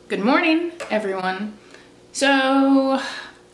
Good morning, everyone. So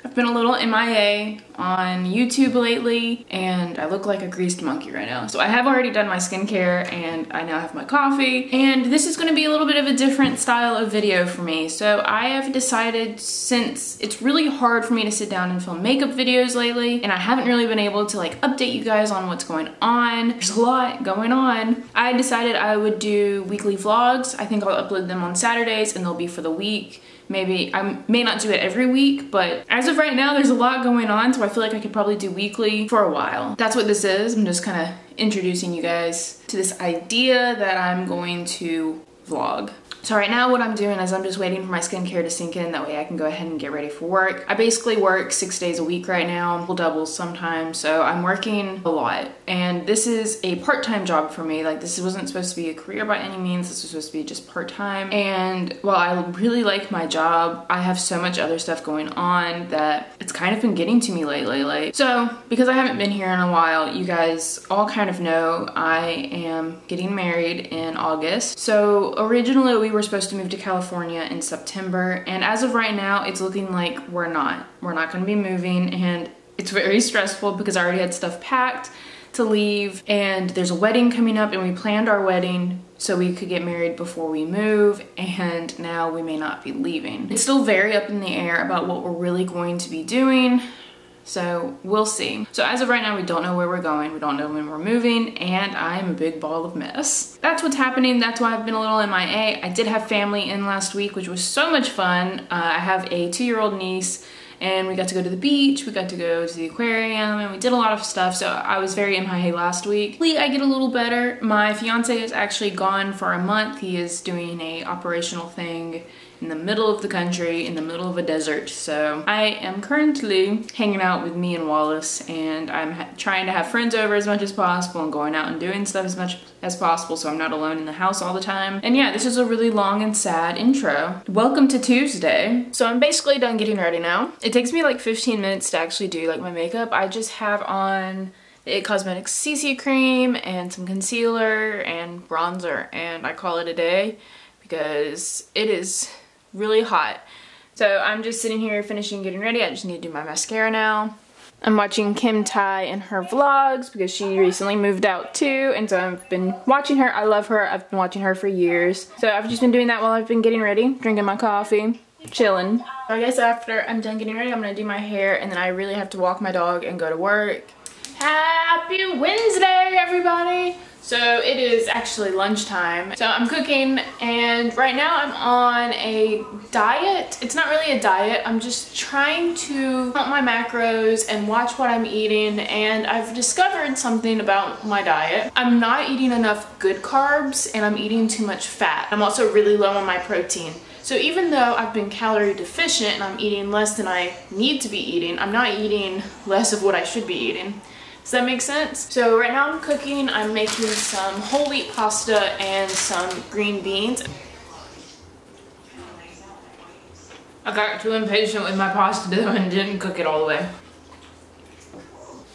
I've been a little MIA on YouTube lately and I look like a greased monkey right now. So I have already done my skincare and I now have my coffee, and this is going to be a little bit of a different style of video for me. So I have decided, since it's really hard for me to sit down and film makeup videos lately and I haven't really been able to like update you guys on what's going on, there's a lot going on, I decided I would do weekly vlogs. I think I'll upload them on Saturdays and they'll be for the week. Maybe I may not do it every week, but as of right now there's a lot going on, so I feel like I could probably do weekly for a while. That's what this is. I'm just kind of introducing you guys to this idea that I'm going to vlog. So right now what I'm doing is I'm just waiting for my skincare to sink in, that way I can go ahead and get ready for work. I basically work 6 days a week right now, full doubles sometimes, so I'm working a lot. And this is a part-time job for me. Like, this wasn't supposed to be a career by any means, this was supposed to be just part-time. And while I really like my job, I have so much other stuff going on that it's kind of been getting to me lately. So because I haven't been here in a while, you guys all kind of know I am getting married in August. So originally we were supposed to move to California in September, and as of right now it's looking like we're not going to be moving, and it's very stressful because I already had stuff packed to leave, and there's a wedding coming up and we planned our wedding so we could get married before we move, and now we may not be leaving. It's still very up in the air about what we're really going to be doing. So we'll see. So as of right now, we don't know where we're going. We don't know when we're moving, and I'm a big ball of mess. That's what's happening. That's why I've been a little MIA. I did have family in last week, which was so much fun. I have a 2-year-old niece, and we got to go to the beach. We got to go to the aquarium, and we did a lot of stuff. So I was very MIA last week. Hopefully I get a little better. My fiance is actually gone for a month. He is doing a operational thing in the middle of the country, in the middle of a desert. So I am currently hanging out with me and Wallace, and I'm trying to have friends over as much as possible and going out and doing stuff as much as possible so I'm not alone in the house all the time. And yeah, this is a really long and sad intro. Welcome to Tuesday. So I'm basically done getting ready now. It takes me like 15 minutes to actually do like my makeup. I just have on the It Cosmetics CC cream and some concealer and bronzer, and I call it a day because it is really hot. So I'm just sitting here finishing getting ready. I just need to do my mascara now. I'm watching Kim Tai and her vlogs because she recently moved out too, and so I've been watching her. I love her. I've been watching her for years. So I've just been doing that while I've been getting ready, drinking my coffee, chilling. So I guess after I'm done getting ready, I'm gonna do my hair, and then I really have to walk my dog and go to work. Happy Wednesday, everybody! So it is actually lunchtime. So I'm cooking, and right now I'm on a diet. It's not really a diet. I'm just trying to count my macros and watch what I'm eating, and I've discovered something about my diet. I'm not eating enough good carbs and I'm eating too much fat. I'm also really low on my protein. So even though I've been calorie deficient and I'm eating less than I need to be eating, I'm not eating less of what I should be eating. Does that make sense? So right now I'm cooking. I'm making some whole wheat pasta and some green beans. I got too impatient with my pasta dough and didn't cook it all the way.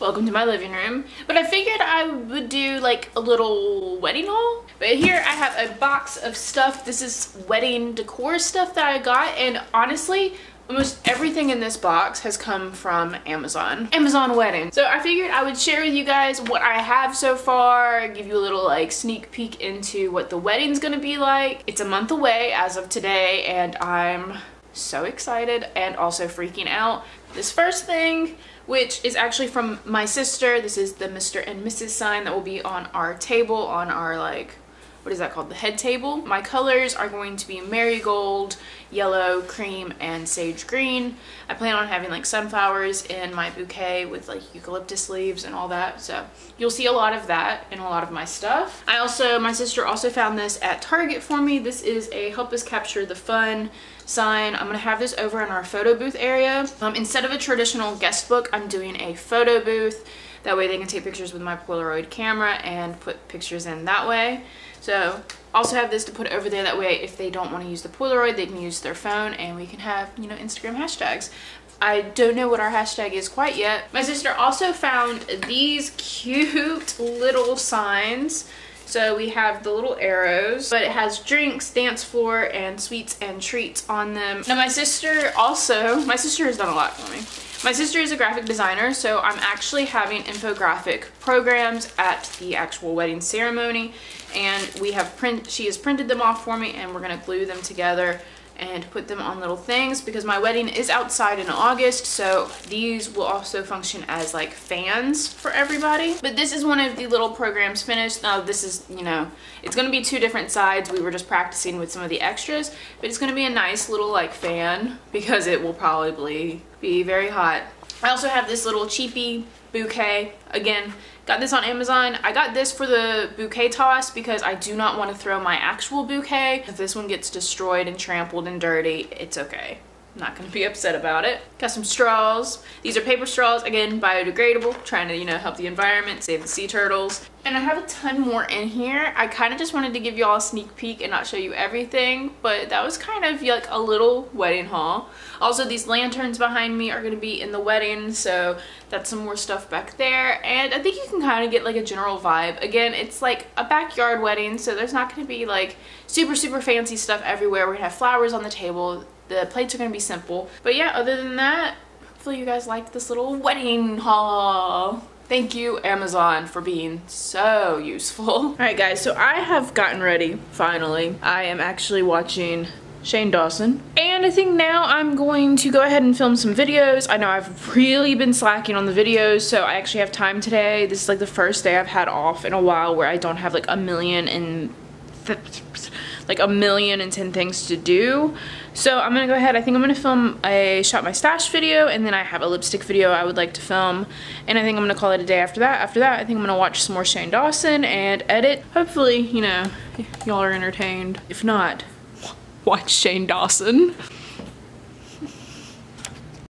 Welcome to my living room. But I figured I would do like a little wedding haul. But here I have a box of stuff. This is wedding decor stuff that I got, and honestly, almost everything in this box has come from Amazon. Amazon wedding. So I figured I would share with you guys what I have so far, give you a little like sneak peek into what the wedding's gonna be like. It's a month away as of today, and I'm so excited and also freaking out. This first thing, which is actually from my sister, this is the Mr. and Mrs. sign that will be on our table, on our like, what is that called? The head table. My colors are going to be marigold, yellow, cream, and sage green. I plan on having like sunflowers in my bouquet with like eucalyptus leaves and all that. So you'll see a lot of that in a lot of my stuff. My sister also found this at Target for me. This is a Help Us Capture the Fun sign. I'm gonna have this over in our photo booth area. Instead of a traditional guest book, I'm doing a photo booth. That way they can take pictures with my Polaroid camera and put pictures in that way. So also have this to put over there, that way if they don't want to use the Polaroid, they can use their phone and we can have, you know, Instagram hashtags. I don't know what our hashtag is quite yet. My sister also found these cute little signs. So we have the little arrows, but it has drinks, dance floor, and sweets and treats on them. Now my sister has done a lot for me. My sister is a graphic designer, so I'm actually having infographic programs at the actual wedding ceremony, and she has printed them off for me, and we're gonna glue them together and put them on little things because my wedding is outside in August, so these will also function as like fans for everybody. But this is one of the little programs finished. Now this is, you know, it's gonna be 2 different sides. We were just practicing with some of the extras, but it's gonna be a nice little like fan because it will probably be very hot. I also have this little cheapy bouquet. Again, got this on Amazon. I got this for the bouquet toss because I do not want to throw my actual bouquet. If this one gets destroyed and trampled and dirty, it's okay. I'm not gonna be upset about it. Got some straws. These are paper straws, again, biodegradable, trying to, you know, help the environment, save the sea turtles. And I have a ton more in here. I kind of just wanted to give you all a sneak peek and not show you everything, but that was kind of like a little wedding haul. Also, these lanterns behind me are gonna be in the wedding, so that's some more stuff back there. And I think you can kind of get like a general vibe. Again, it's like a backyard wedding, so there's not gonna be like super fancy stuff everywhere. We're gonna have flowers on the table. The plates are gonna be simple. But yeah, other than that, hopefully you guys liked this little wedding haul. Thank you, Amazon, for being so useful. All right, guys, so I have gotten ready, finally. I am actually watching Shane Dawson. And I think now I'm going to go ahead and film some videos. I know I've really been slacking on the videos, so I actually have time today. This is like the first day I've had off in a while where I don't have like a million and 10 things to do. So I'm gonna go ahead, I think I'm gonna film a shop my stash video, and then I have a lipstick video I would like to film, and I think I'm gonna call it a day after that. After that, I think I'm gonna watch some more Shane Dawson and edit. Hopefully, you know, y'all are entertained. If not, watch Shane Dawson.